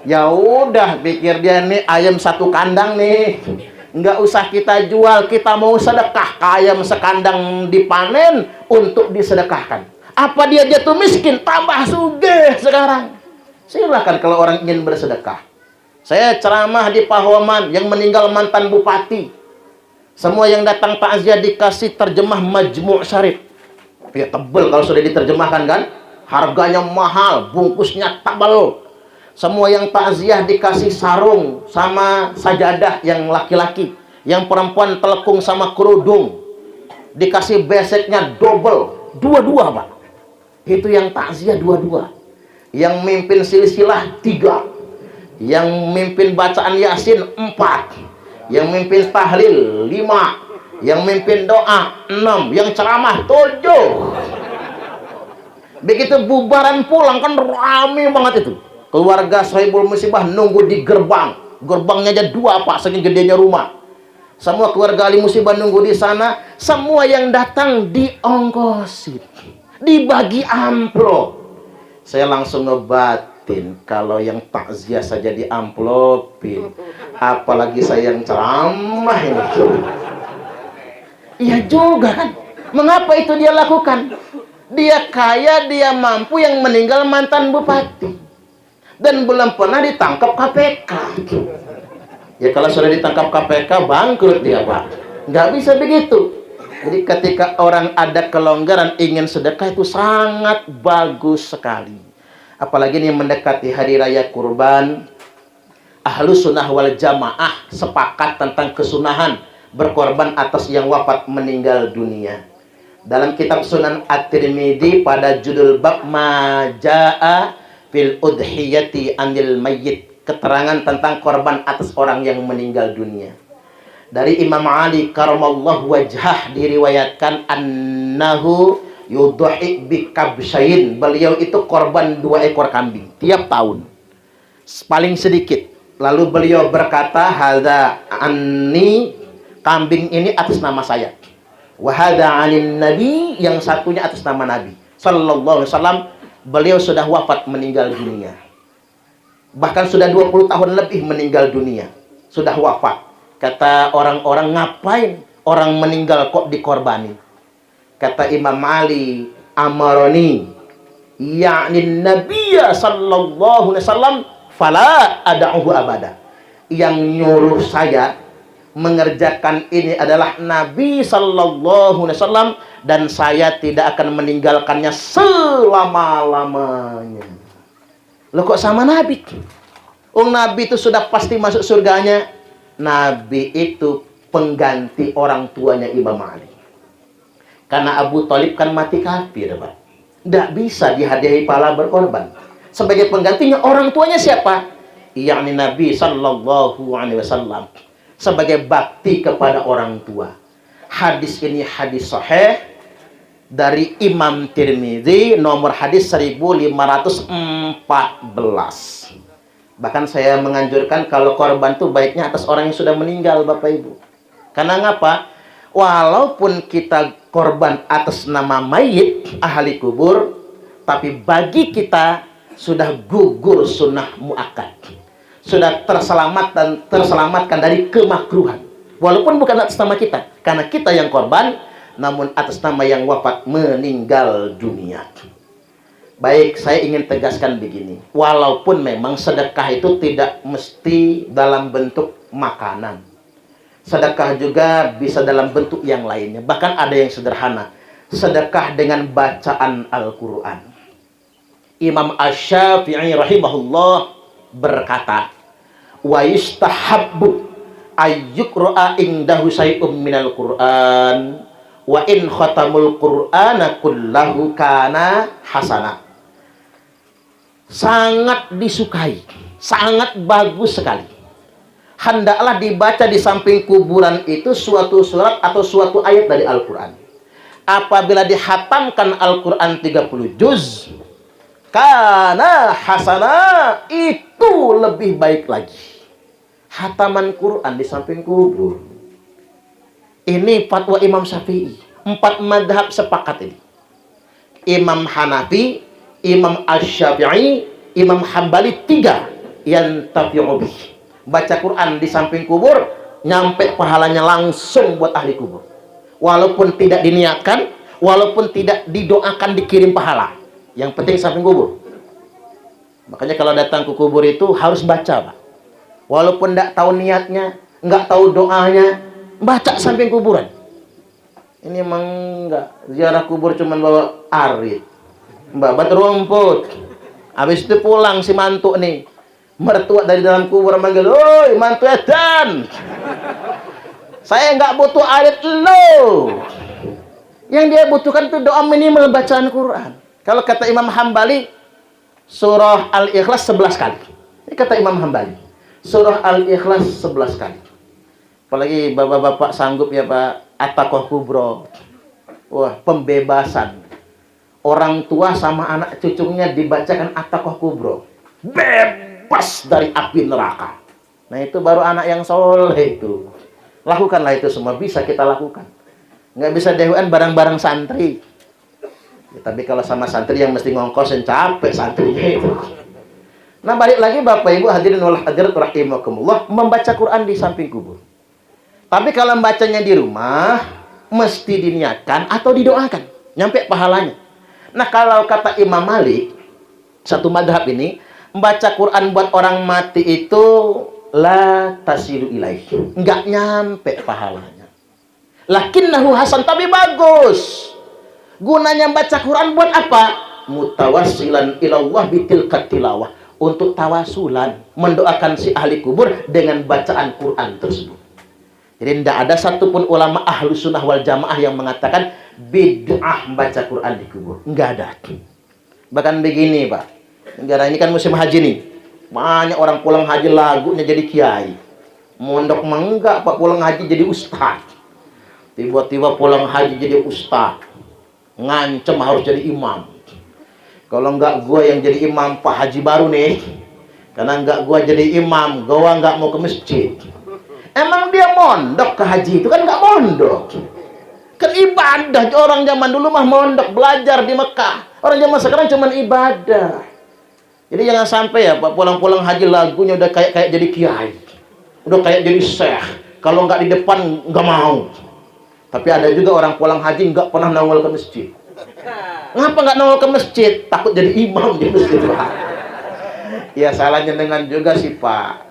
Ya udah, pikir dia nih ayam 1 kandang nih. Nggak usah kita jual, kita mau sedekah. Ayam sekandang dipanen untuk disedekahkan. Apa dia jatuh miskin? Tambah sugih sekarang. Silakan kalau orang ingin bersedekah. Saya ceramah di Pahoman yang meninggal mantan bupati. Semua yang datang takziah dikasih terjemah Majmu' Syarif. Ya tebel kalau sudah diterjemahkan kan. Harganya mahal, bungkusnya tebal. Semua yang takziah dikasih sarung sama sajadah yang laki-laki. Yang perempuan telekung sama kerudung. Dikasih beseknya double. Dua-dua, Pak. Itu yang takziah dua-dua. Yang mimpin silsilah 3. Yang mimpin bacaan Yasin 4. Yang mimpin tahlil 5. Yang mimpin doa 6. Yang ceramah 7. Begitu bubaran pulang kan rame banget itu. Keluarga Sahibul Musibah nunggu di gerbang. Gerbangnya aja 2, Pak, saking gedenya rumah. Semua keluarga ahli musibah nunggu di sana. Semua yang datang diongkosin. Dibagi amplop. Saya langsung ngebatin, kalau yang takziah saja diamplopin, apalagi saya yang ceramah ini. Iya juga kan. Mengapa itu dia lakukan? Dia kaya, dia mampu, yang meninggal mantan bupati. Dan belum pernah ditangkap KPK. Ya kalau sudah ditangkap KPK, bangkrut dia, Pak. Nggak bisa begitu. Jadi ketika orang ada kelonggaran ingin sedekah itu sangat bagus sekali. Apalagi ini mendekati hari raya kurban. Ahlus sunnah wal jamaah sepakat tentang kesunahan berkorban atas yang wafat meninggal dunia. Dalam kitab Sunan At-Tirmidzi pada judul bab Majaa fil udhiyati anil mayyit, keterangan tentang korban atas orang yang meninggal dunia. Dari Imam Ali karamallahu wajhah diriwayatkan annahu yudhi bi kabsyain. Beliau itu korban 2 ekor kambing tiap tahun. Paling sedikit. Lalu beliau berkata, hadza anni, kambing ini atas nama saya. Wa hadza 'anil nabi, yang satunya atas nama Nabi sallallahu alaihi wasallam. Beliau sudah wafat meninggal dunia. Bahkan sudah 20 tahun lebih meninggal dunia. Sudah wafat. Kata orang-orang, ngapain orang meninggal kok dikorbani? Kata Imam Ali, amaroni ya'ni nabiyya sallallahu alaihi wasallam fala ada'uhu abada. Yang nyuruh saya mengerjakan ini adalah Nabi sallallahu alaihi wasallam, dan saya tidak akan meninggalkannya selama-lamanya. Loh kok sama Nabi? Nabi itu sudah pasti masuk surganya. Nabi itu pengganti orang tuanya Imam Ali. Karena Abu Thalib kan mati kafir, Pak. Tidak bisa dihadiahi pahala berkorban. Sebagai penggantinya orang tuanya siapa? Yakni Nabi sallallahu alaihi wasallam. Sebagai bakti kepada orang tua. Hadis ini hadis sahih dari Imam Tirmidzi, nomor hadis 1514. Bahkan saya menganjurkan kalau korban itu baiknya atas orang yang sudah meninggal, Bapak Ibu. Karena ngapa? Walaupun kita korban atas nama mayit, ahli kubur, tapi bagi kita sudah gugur sunnah muakkad. Sudah terselamatkan dari kemakruhan. Walaupun bukan atas nama kita, karena kita yang korban, namun atas nama yang wafat meninggal dunia. Baik, saya ingin tegaskan begini. Walaupun memang sedekah itu tidak mesti dalam bentuk makanan. Sedekah juga bisa dalam bentuk yang lainnya. Bahkan ada yang sederhana. Sedekah dengan bacaan Al-Quran. Imam Asy-Syafi'i rahimahullah berkata, wa yustahabbu ayyuqra'a indahu syai'um minal Qur'an wa in khatamul Qur'ana kullahu kana hasana. Sangat disukai, sangat bagus sekali. Hendaklah dibaca di samping kuburan itu suatu surat atau suatu ayat dari Al-Quran. Apabila dihatamkan Al-Quran 30 juz, kana hasana, itu lebih baik lagi. Hataman Quran di samping kubur. Ini fatwa Imam Syafi'i. 4 madhab sepakat ini. Imam Hanafi, Imam Asy-Syafi'i, Imam Hambali, 3 yang tafi'u bih. Baca Quran di samping kubur, nyampe pahalanya langsung buat ahli kubur. Walaupun tidak diniatkan, walaupun tidak didoakan dikirim pahala. Yang penting samping kubur. Makanya kalau datang ke kubur itu harus baca, Pak. Walaupun tidak tahu niatnya, nggak tahu doanya, baca samping kuburan. Ini emang enggak. Ziarah kubur cuman bawa arit, babat rumput. Habis itu pulang si mantu nih. Mertua dari dalam kubur manggil, "Oi, mantu edan. Saya nggak butuh arit lo." Yang dia butuhkan itu doa minimal bacaan Quran. Kalau kata Imam Hambali, surah Al-Ikhlas 11 kali. Ini kata Imam Hambali. Surah Al-Ikhlas 11 kali. Apalagi bapak-bapak sanggup ya Pak, At-Taqwa Kubro. Wah, pembebasan. Orang tua sama anak cucunya dibacakan At-Taqwa Kubro. Bebas dari api neraka. Nah itu baru anak yang soleh itu. Lakukanlah itu semua, bisa kita lakukan. Nggak bisa dewan barang-barang santri. Ya, tapi kalau sama santri yang mesti ngongkosin, capek santrinya itu. Nah balik lagi Bapak Ibu hadirin wal hadirat rahimakumullah, membaca Quran di samping kubur. Tapi kalau membacanya di rumah, mesti diniatkan atau didoakan, nyampe pahalanya. Nah kalau kata Imam Malik, satu madhab ini, membaca Quran buat orang mati itu la tasilu ilaihi, nggak nyampe pahalanya. Lakinnahu hasan, tapi bagus. Gunanya baca Quran buat apa? Mutawassilan ilallah bitilkat tilawah, untuk tawasulan, mendoakan si ahli kubur dengan bacaan Quran tersebut. Jadi tidak ada satupun ulama ahlu sunnah wal jamaah yang mengatakan bid'ah baca Quran di kubur. Enggak ada. Bahkan begini Pak, negara ini kan musim haji nih, banyak orang pulang haji lagunya jadi kiai. Mondok enggak Pak, pulang haji jadi ustaz. Tiba-tiba pulang haji jadi ustaz, ngancem harus jadi imam. Kalau enggak gue yang jadi imam, Pak Haji baru nih. Karena enggak gue jadi imam, gue enggak mau ke masjid. Emang dia mondok ke haji itu kan enggak mondok. Kan ibadah. Orang zaman dulu mah mondok belajar di Mekah. Orang zaman sekarang cuma ibadah. Jadi jangan sampai ya Pak pulang-pulang haji lagunya udah kayak jadi kiai. Udah kayak jadi syekh. Kalau enggak di depan enggak mau. Tapi ada juga orang pulang haji nggak pernah nongol ke masjid. Ngapa nggak nongol ke masjid? Takut jadi imam di masjid Pak. Ya salahnya dengan juga sih Pak.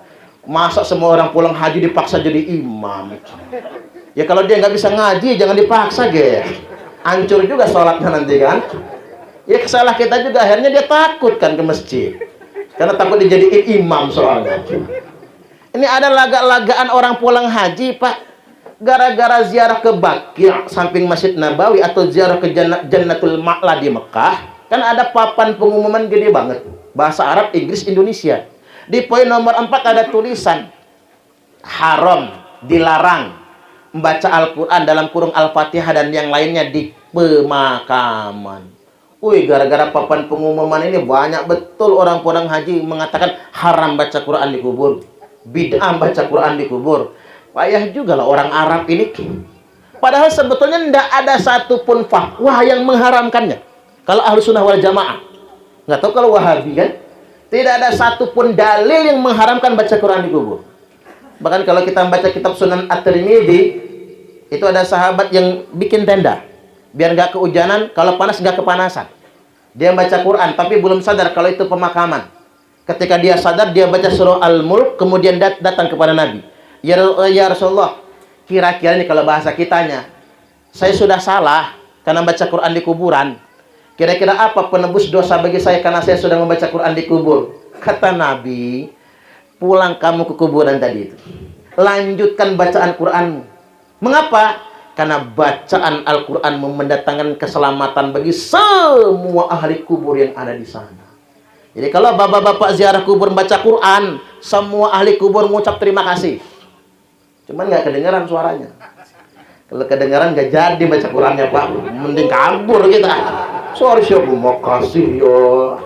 Masa semua orang pulang haji dipaksa jadi imam? Ya kalau dia nggak bisa ngaji jangan dipaksa ge. Hancur juga sholatnya nanti kan. Ya salah kita juga, akhirnya dia takut kan ke masjid. Karena takut dijadiin imam soalnya. Ini ada laga-lagaan orang pulang haji Pak. Gara-gara ziarah ke Baqi' samping Masjid Nabawi atau ziarah ke Jannatul Ma'la di Mekah, kan ada papan pengumuman gede banget. Bahasa Arab, Inggris, Indonesia. Di poin nomor 4 ada tulisan haram, dilarang membaca Al-Quran dalam kurung Al-Fatihah dan yang lainnya di pemakaman. Wih, gara-gara papan pengumuman ini banyak betul orang pulang haji mengatakan haram baca Quran di kubur, bid'ah baca Quran di kubur. Payah juga lah orang Arab ini. Padahal sebetulnya tidak ada satupun fatwa yang mengharamkannya. Kalau ahlu sunnah wal jamaah. Nggak tahu kalau wahabi kan. Tidak ada satupun dalil yang mengharamkan baca Quran di kubur. Bahkan kalau kita membaca kitab Sunan At-Tirmidzi, itu ada sahabat yang bikin tenda. Biar nggak kehujanan, kalau panas nggak kepanasan. Dia baca Quran, tapi belum sadar kalau itu pemakaman. Ketika dia sadar, dia baca surah Al-Mulk, kemudian datang kepada Nabi. Ya Rasulullah, kira-kira ini kalau bahasa kitanya, saya sudah salah karena baca Quran di kuburan. Kira-kira apa penebus dosa bagi saya karena saya sudah membaca Quran di kubur? Kata Nabi, pulang kamu ke kuburan tadi itu. Lanjutkan bacaan Quranmu. Mengapa? Karena bacaan Al-Quran mendatangkan keselamatan bagi semua ahli kubur yang ada di sana. Jadi kalau bapak-bapak ziarah kubur membaca Quran, semua ahli kubur mengucap terima kasih. Cuman nggak kedengaran suaranya. Kalau kedengaran nggak jadi baca Qurannya Pak, mending kabur kita. Sorry siapa mau kasih yo.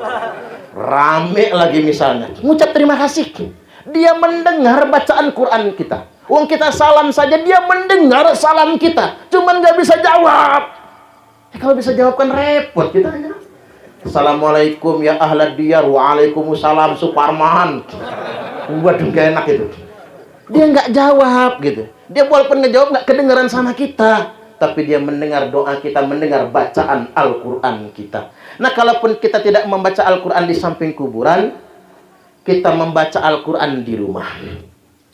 Rame lagi misalnya. Mengucap terima kasih. Dia mendengar bacaan Quran kita. Wong kita salam saja dia mendengar salam kita. Cuman nggak bisa jawab. Kalau bisa jawab kan repot kita. Assalamualaikum ya ahlad diyar. Waalaikumsalam Suparman. Waduh gak enak itu. Dia nggak jawab gitu. Dia walaupun ngejawab nggak kedengaran sama kita, tapi dia mendengar doa kita, mendengar bacaan Al-Quran kita. Nah, kalaupun kita tidak membaca Al-Quran di samping kuburan, kita membaca Al-Quran di rumah.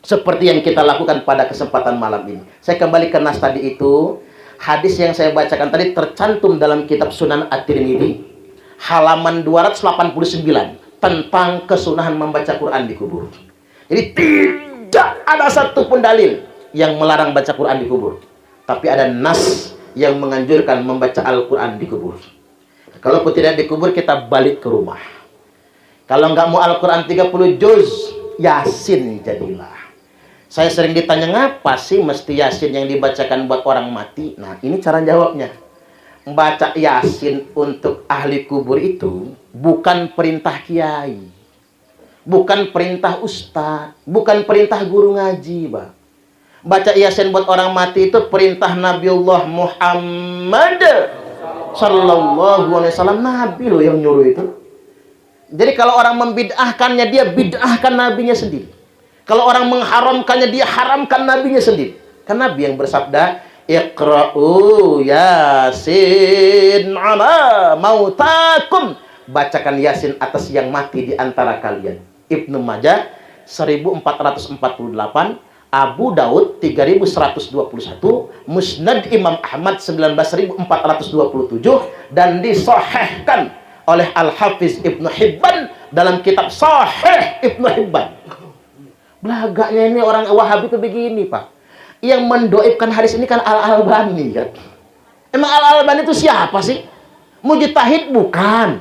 Seperti yang kita lakukan pada kesempatan malam ini. Saya kembali ke nas tadi itu. Hadis yang saya bacakan tadi tercantum dalam kitab Sunan At-Tirmidzi, halaman 289, tentang kesunahan membaca Quran di kubur. Jadi tidak ada satupun dalil yang melarang baca Quran di kubur, tapi ada nas yang menganjurkan membaca Al-Quran di kubur. Kalau tidak di kubur, kita balik ke rumah. Kalau nggak mau Al-Quran 30 juz, Yasin jadilah. Saya sering ditanya, ngapa sih mesti Yasin yang dibacakan buat orang mati? Nah, ini cara jawabnya. Membaca Yasin untuk ahli kubur itu bukan perintah kiai, bukan perintah ustaz, bukan perintah guru ngaji, Pak. Baca Yasin buat orang mati itu perintah Nabiullah Muhammad Sallallahu Alaihi Wasallam. Nabi loh yang nyuruh itu. Jadi kalau orang membid'ahkannya, dia bid'ahkan nabinya sendiri. Kalau orang mengharamkannya, dia haramkan nabinya sendiri. Karena Nabi yang bersabda, Iqra'u Yasin ala mautakum. Bacakan Yasin atas yang mati di antara kalian. Ibnu Majah 1448, Abu Daud 3121, Musnad Imam Ahmad 19427, dan disahihkan oleh Al-Hafiz Ibnu Hibban dalam kitab Sahih Ibnu Hibban. Belagaknya ini orang Wahabi itu begini, Pak. Yang mendoibkan hadis ini kan Al-Albani, kan? Emang Al-Albani itu siapa sih? Mujtahid bukan,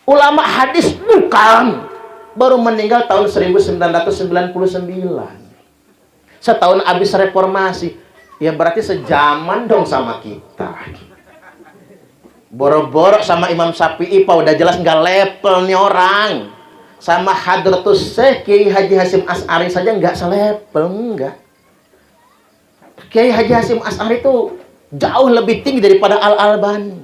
ulama hadis bukan, baru meninggal tahun 1999. Setahun habis reformasi. Ya berarti sejaman dong sama kita. Boro-boro sama Imam Syafi'i, Pak, udah jelas nggak level nih orang. Sama Hadratus Syekh Kiai Haji Hasyim Asy'ari saja nggak selevel, enggak. Kiai Haji Hasyim Asy'ari itu jauh lebih tinggi daripada Al-Albani.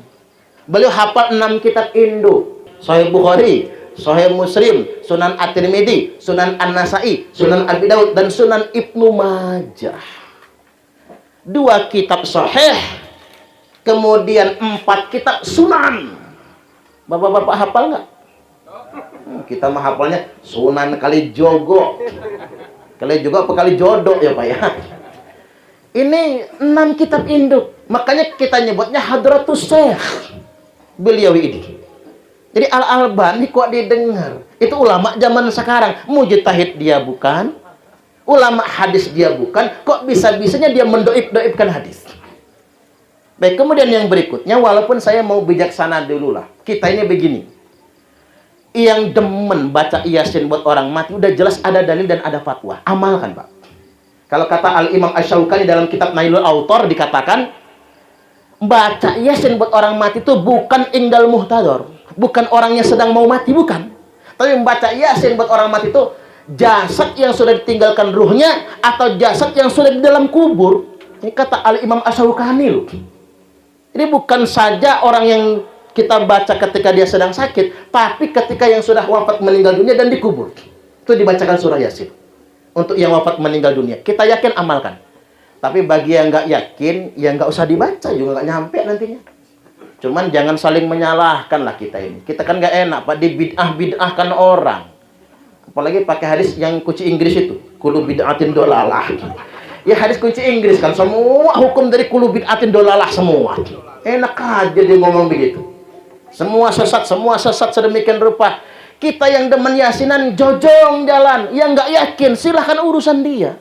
Beliau hafal 6 kitab Indo. Sahih Bukhari, Sahih Muslim, Sunan At-Tirmidzi, Sunan An-Nasa'i, Sunan Abi Daud, dan Sunan Ibnu Majah. 2 kitab sahih, kemudian 4 kitab sunan. Bapak-bapak hafal nggak? Kita mah hafalnya Sunan kali Jogo. Kali Jogo apa kali Jodoh ya, Pak ya? Ini 6 kitab induk. Makanya kita nyebutnya Hadratus Syekh beliau ini. Jadi Al-Albani kok didengar? Itu ulama zaman sekarang. Mujtahid dia bukan, ulama hadis dia bukan. Kok bisa-bisanya dia mendoib-doibkan hadis? Baik, kemudian yang berikutnya, walaupun saya mau bijaksana dulu lah. Kita ini begini. Yang demen baca Yasin buat orang mati, udah jelas ada dalil dan ada fatwa. Amalkan, Pak. Kalau kata Al-Imam Asy-Syaukani dalam kitab Nailul Autar dikatakan, baca Yasin buat orang mati itu bukan indal muhtador, bukan orang yang sedang mau mati, bukan. Tapi membaca Yasin buat orang mati itu jasad yang sudah ditinggalkan ruhnya atau jasad yang sudah di dalam kubur. Ini kata Al-Imam Asy-Syaukani loh. Ini bukan saja orang yang kita baca ketika dia sedang sakit, tapi ketika yang sudah wafat meninggal dunia dan dikubur, itu dibacakan surah Yasin. Untuk yang wafat meninggal dunia, kita yakin, amalkan. Tapi bagi yang nggak yakin, ya nggak usah dibaca, juga nggak nyampe nantinya. Cuman jangan saling menyalahkan lah kita ini. Kita kan nggak enak, Pak, dibid'ah-bid'ahkan orang. Apalagi pakai hadis yang kunci Inggris itu, kullu bid'atin dolalah. Ya hadis kunci Inggris kan, semua hukum dari kullu bid'atin dolalah semua. Enak aja dia ngomong begitu. Semua sesat sedemikian rupa. Kita yang demen yasinan jojong jalan, yang nggak yakin silahkan urusan dia.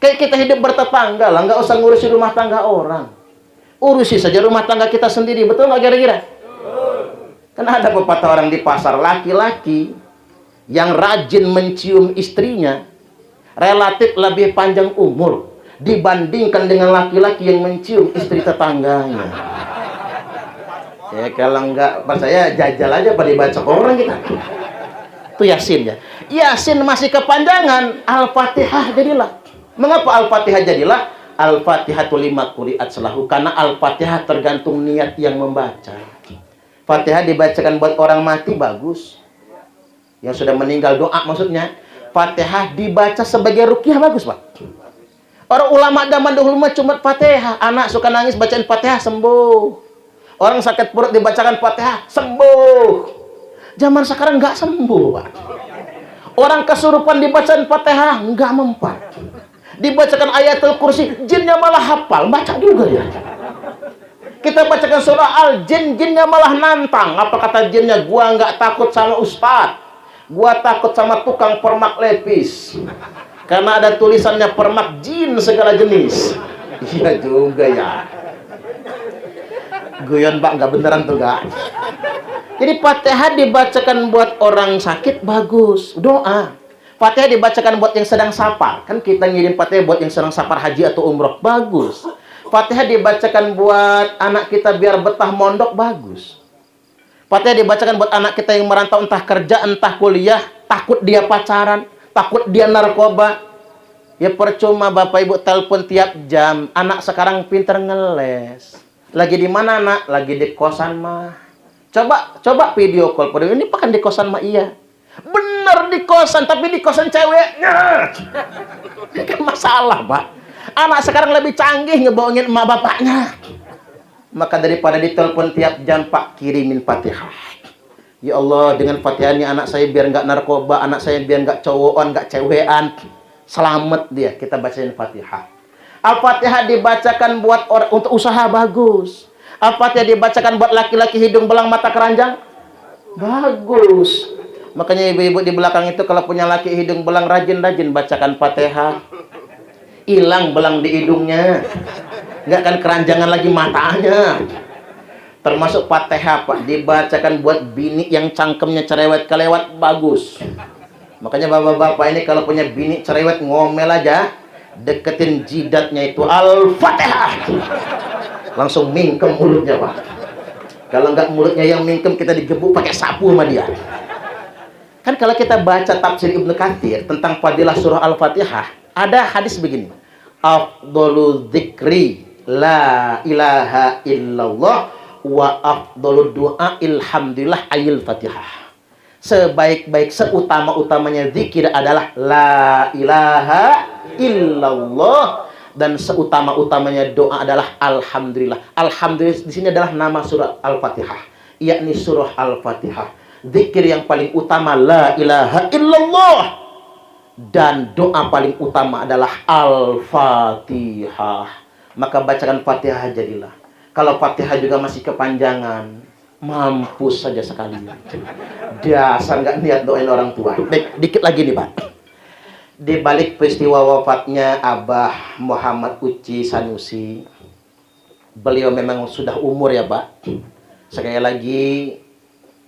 Kayak kita hidup bertetangga lah, nggak usah ngurusi rumah tangga orang. Urusi saja rumah tangga kita sendiri, betul nggak kira-kira? Kan ada pepatah orang di pasar, laki-laki yang rajin mencium istrinya relatif lebih panjang umur dibandingkan dengan laki-laki yang mencium istri tetangganya. Ya kalau nggak percaya jajal aja pada dibaca orang kita. Itu Yasin ya. Yasin masih kepanjangan, Al-Fatihah jadilah. Mengapa Al-Fatihah jadilah? Al-Fatihatu lima quri'at salahu, karena Al-Fatihah tergantung niat yang membaca. Fatihah dibacakan buat orang mati bagus. Yang sudah meninggal doa maksudnya. Fatihah dibaca sebagai ruqyah bagus, Pak. Orang ulama zaman dahulu mah cuma Fatihah. Anak suka nangis bacain Fatihah sembuh. Orang sakit perut dibacakan Fatihah sembuh. Zaman sekarang nggak sembuh, Pak. Orang kesurupan dibacain Fatihah nggak mempan. Dibacakan ayatul kursi, jinnya malah hafal, baca juga ya. Kita bacakan surah Al-Jin, jinnya malah nantang. Apa kata jinnya? Gua nggak takut sama ustadz, gua takut sama tukang permak lepis. Karena ada tulisannya permak jin segala jenis. Iya juga ya. Guyon Pak, nggak beneran tuh Kak. Jadi Fatihah dibacakan buat orang sakit bagus, doa. Fatihah dibacakan buat yang sedang safar. Kan kita ngirim Fatihah buat yang sedang safar haji atau umroh, bagus. Fatihah dibacakan buat anak kita biar betah mondok, bagus. Fatihah dibacakan buat anak kita yang merantau, entah kerja, entah kuliah, takut dia pacaran, takut dia narkoba. Ya percuma Bapak Ibu telepon tiap jam. Anak sekarang pinter ngeles. Lagi di mana nak? Lagi di kosan mah. Coba video call. Ini pakan di kosan mah iya. Bener di kosan, tapi di kosan ceweknya. Kan masalah Pak. Anak sekarang lebih canggih ngebohongin emak bapaknya. Maka daripada ditelepon tiap jam, Pak, kirimin Fatihah. Ya Allah, dengan Fatihah ini anak saya biar nggak narkoba, anak saya biar nggak cowokan, nggak cewekan. Selamat dia, kita bacain Fatihah. Al-Fatihah dibacakan buat orang untuk usaha, bagus. Al-Fatihah dibacakan buat laki-laki hidung belang mata keranjang, bagus. Makanya ibu-ibu di belakang itu kalau punya laki hidung belang, rajin-rajin bacakan Fatihah. Hilang belang di hidungnya, nggak akan keranjangan lagi matanya. Termasuk Fatihah Pak dibacakan buat bini yang cangkemnya cerewet kelewat, bagus. Makanya bapak-bapak ini kalau punya bini cerewet, ngomel aja, deketin jidatnya itu Al-Fatihah, langsung mingkem mulutnya Pak. Kalau nggak mulutnya yang mingkem, kita digebuk pakai sapu sama dia. Kan kalau kita baca tafsir Ibnu Katsir tentang fadilah surah Al-Fatihah, ada hadis begini, afdhalu dzikri la ilaha illallah wa afdhalu du'a ilhamdulillah ayil Fatihah. Sebaik-baik, seutama-utamanya zikir adalah la ilaha illallah, dan seutama-utamanya doa adalah alhamdulillah. Alhamdulillah di sini adalah nama surah Al-Fatihah, yakni surah Al-Fatihah. Zikir yang paling utama la ilaha illallah, dan doa paling utama adalah Al-Fatihah. Maka bacakan Fatihah jadilah. Kalau Fatihah juga masih kepanjangan, mampus saja sekali. Dasar nggak niat doain orang tua. Dikit lagi nih Pak. Di balik peristiwa wafatnya Abah Muhammad Uci Sanusi, beliau memang sudah umur ya Pak. Sekali lagi,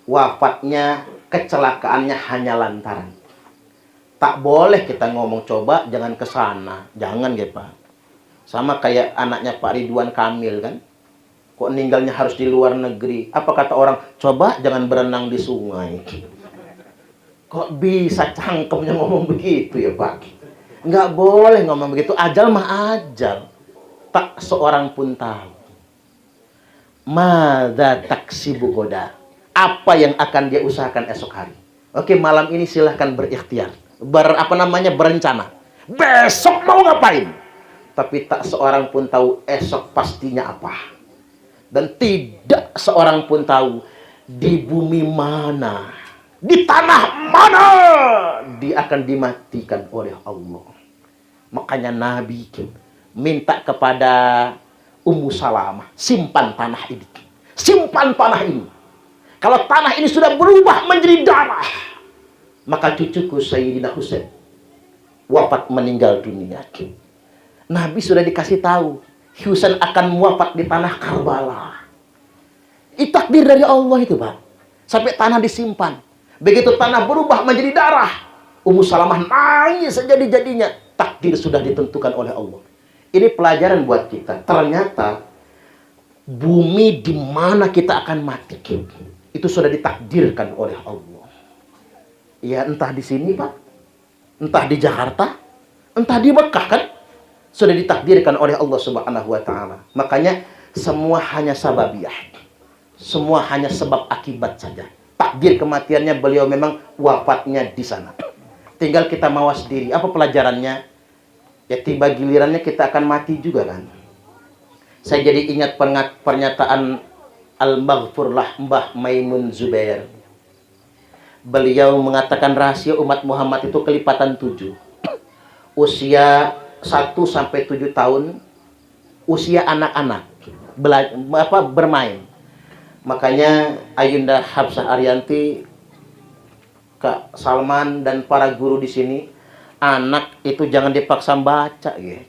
wafatnya kecelakaannya hanya lantaran. Tak boleh kita ngomong coba jangan ke sana, jangan ya Pak. Sama kayak anaknya Pak Ridwan Kamil kan, kok meninggalnya harus di luar negeri. Apa kata orang? Coba jangan berenang di sungai. Kok bisa cangkemnya ngomong begitu ya Pak? Nggak boleh ngomong begitu. Ajal mah ajal, tak seorang pun tahu. Madza taksibu goda, apa yang akan dia usahakan esok hari. Oke, malam ini silahkan berikhtiar, berencana. Besok mau ngapain? Tapi tak seorang pun tahu esok pastinya apa. Dan tidak seorang pun tahu di bumi mana, di tanah mana dia akan dimatikan oleh Allah. Makanya Nabi minta kepada Ummu Salamah, simpan tanah ini. Simpan tanah ini. Kalau tanah ini sudah berubah menjadi darah, maka cucuku Sayyidina Husain wafat meninggal dunia. Nabi sudah dikasih tahu Husain akan wafat di tanah Karbala. Itu takdir dari Allah itu Pak. Sampai tanah disimpan. Begitu tanah berubah menjadi darah, Ummu Salamah nangis sejadi-jadinya. Takdir sudah ditentukan oleh Allah. Ini pelajaran buat kita. Ternyata bumi di mana kita akan mati itu sudah ditakdirkan oleh Allah. Ya entah di sini Pak, entah di Jakarta, entah di Mekah kan, sudah ditakdirkan oleh Allah Subhanahu wa taala. Makanya semua hanya sababiyah. Semua hanya sebab akibat saja. Takdir kematiannya beliau memang wafatnya di sana. Tinggal kita mawas diri. Apa pelajarannya? Ya tiba gilirannya kita akan mati juga kan. Saya jadi ingat pernyataan Al-Maghfurlah Mbah Maimun Zubair. Beliau mengatakan rahasia umat Muhammad itu kelipatan 7. Usia 1 sampai 7 tahun usia anak-anak bermain. Makanya Ayunda Hapsah Ariyanti, Kak Salman dan para guru di sini, anak itu jangan dipaksa baca, gitu.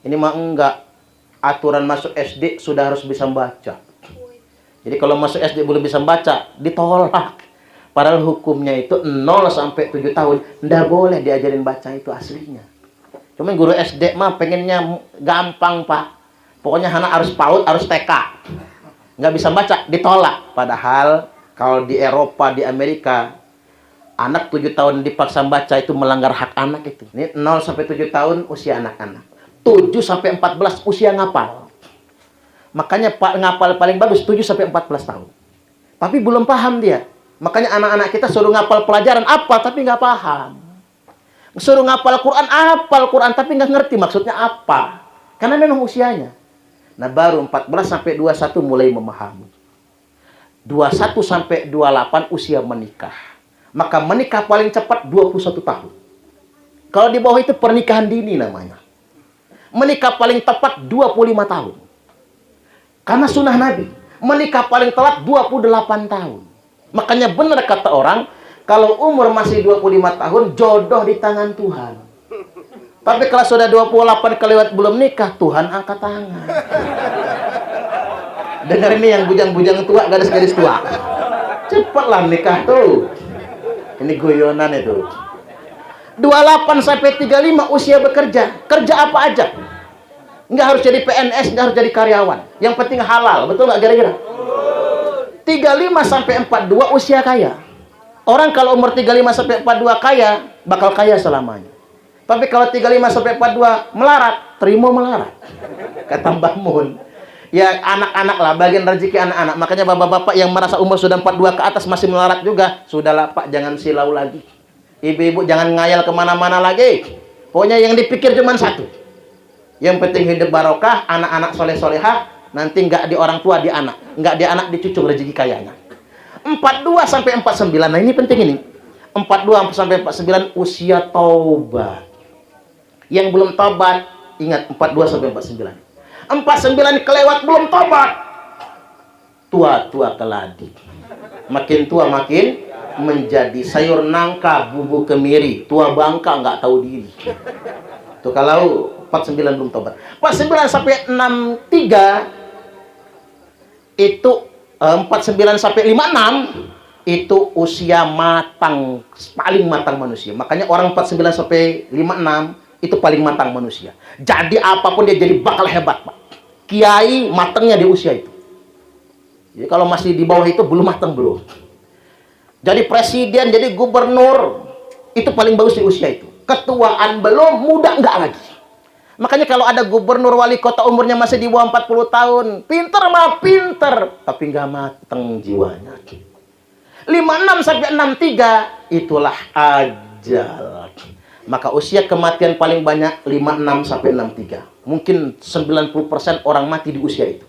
Ini mah enggak. Aturan masuk SD sudah harus bisa baca. Jadi kalau masuk SD belum bisa baca, ditolak. Padahal hukumnya itu 0 sampai 7 tahun ndak boleh diajarin baca, itu aslinya. Cuma guru SD mah pengennya gampang, Pak. Pokoknya anak harus PAUD, harus TK. Nggak bisa baca, ditolak. Padahal kalau di Eropa, di Amerika, anak 7 tahun dipaksa baca itu melanggar hak anak itu. Ini 0 sampai 7 tahun usia anak-anak. 7 sampai 14 usia ngapal. Makanya Pak ngapal paling bagus 7 sampai 14 tahun. Tapi belum paham dia. Makanya anak-anak kita suruh ngapal pelajaran apa tapi nggak paham. Suruh ngapal Quran tapi nggak ngerti maksudnya apa. Karena memang usianya. Nah, baru 14 sampai 21 mulai memahami. 21 sampai 28 usia menikah. Maka menikah paling cepat 21 tahun. Kalau di bawah itu pernikahan dini namanya. Menikah paling tepat 25 tahun. Karena sunnah Nabi. Menikah paling telat 28 tahun. Makanya benar kata orang, kalau umur masih 25 tahun, jodoh di tangan Tuhan. Tapi kalau sudah 28 kelewat belum nikah, Tuhan angkat tangan. Dengar ini yang bujang-bujang tua, gadis-gadis tua. Cepatlah nikah tuh. Ini guyonan itu. 28 sampai 35 usia bekerja. Kerja apa aja. Nggak harus jadi PNS, nggak harus jadi karyawan. Yang penting halal. Betul nggak kira-kira? 35 sampai 42 usia kaya. Orang kalau umur 35 sampai 42 kaya, bakal kaya selamanya. Tapi kalau 35 sampai 42 melarat, terima melarat. Kata Mbah Mun. Ya anak-anak lah, bagian rezeki anak-anak. Makanya bapak-bapak yang merasa umur sudah 42 ke atas masih melarat juga, sudahlah Pak, jangan silau lagi. Ibu-ibu jangan ngayal kemana-mana lagi. Pokoknya yang dipikir cuma satu. Yang penting hidup barokah, anak-anak soleh-solehah, nanti nggak di orang tua, di anak. Nggak di anak, dicucuk rezeki kayanya. 42 sampai 49, nah ini penting ini. 42 sampai 49 usia taubat. Yang belum taubat, ingat 42 sampai 49. 49 kelewat belum taubat. Tua-tua keladi. Makin tua makin menjadi sayur nangka, bumbu kemiri. Tua bangka nggak tahu diri. Tuh kalau 49 belum tobat. 49 sampai 63 itu 49 sampai 56 itu usia matang, paling matang manusia. Makanya orang 49 sampai 56 itu paling matang manusia. Jadi apapun dia jadi bakal hebat, Pak. Kiai matangnya di usia itu. Jadi kalau masih di bawah itu belum matang belum. Jadi presiden, jadi gubernur itu paling bagus di usia itu. Ketuaan belum, muda enggak lagi. Makanya kalau ada gubernur wali kota umurnya masih di bawah 40 tahun, pinter mah pinter, tapi nggak mateng jiwanya. 56 sampai 63 itulah ajal. Maka usia kematian paling banyak 56 sampai 63. Mungkin 90% orang mati di usia itu.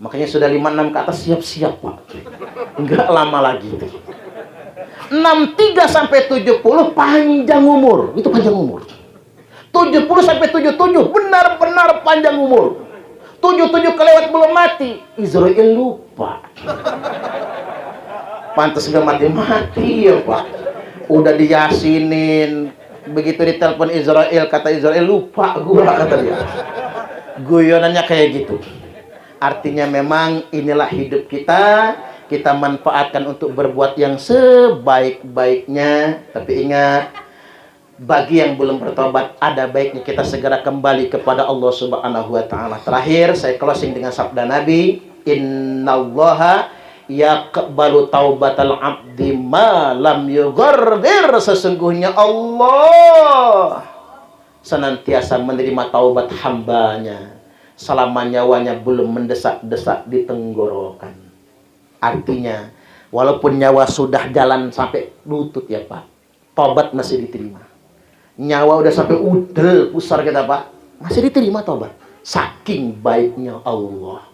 Makanya sudah 56 ke atas siap-siap, Pak. Nggak lama lagi itu. 63 sampai 70 panjang umur, itu panjang umur. 70 sampai 77 benar-benar panjang umur. 77 kelewat belum mati, Israel lupa. Pantas gak mati-mati ya, Pak. Udah diyasinin, begitu ditelepon Israel, kata Israel lupa gua, kata dia. Guyonannya kayak gitu. Artinya memang inilah hidup kita. Kita manfaatkan untuk berbuat yang sebaik-baiknya. Tapi ingat, bagi yang belum bertobat, ada baiknya kita segera kembali kepada Allah Subhanahu wa Ta'ala. Terakhir, saya closing dengan sabda Nabi, Innallaha yaqbalu taubatal abdi ma lam yughargir. Sesungguhnya Allah senantiasa menerima taubat hambanya selama nyawanya belum mendesak-desak di tenggorokan. Artinya, walaupun nyawa sudah jalan sampai lutut ya Pak, taubat masih diterima. Nyawa udah sampai udel pusar kita Pak, masih diterima taubat. Saking baiknya Allah,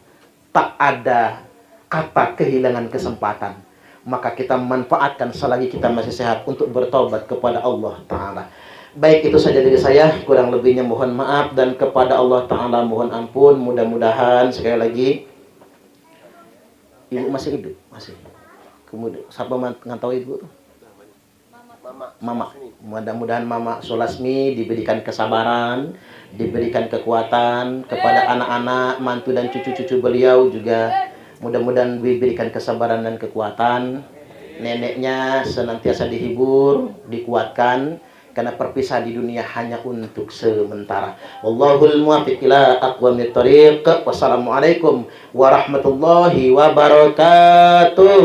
tak ada kata kehilangan kesempatan. Maka kita manfaatkan selagi kita masih sehat untuk bertobat kepada Allah Ta'ala. Baik, itu saja dari saya, kurang lebihnya mohon maaf, dan kepada Allah Ta'ala mohon ampun. Mudah-mudahan sekali lagi, ibu masih hidup, masih. Kemudian siapa ngantau ibu? Mama. Mudah-mudahan Mama Sulasmi diberikan kesabaran, diberikan kekuatan kepada anak-anak, mantu dan cucu-cucu beliau juga. Mudah-mudahan diberikan kesabaran dan kekuatan. Neneknya senantiasa dihibur, dikuatkan, karena perpisahan di dunia hanya untuk sementara. Wallahul muwaffiq ila aqwamit thoriq. Wassalamualaikum warahmatullahi wabarakatuh.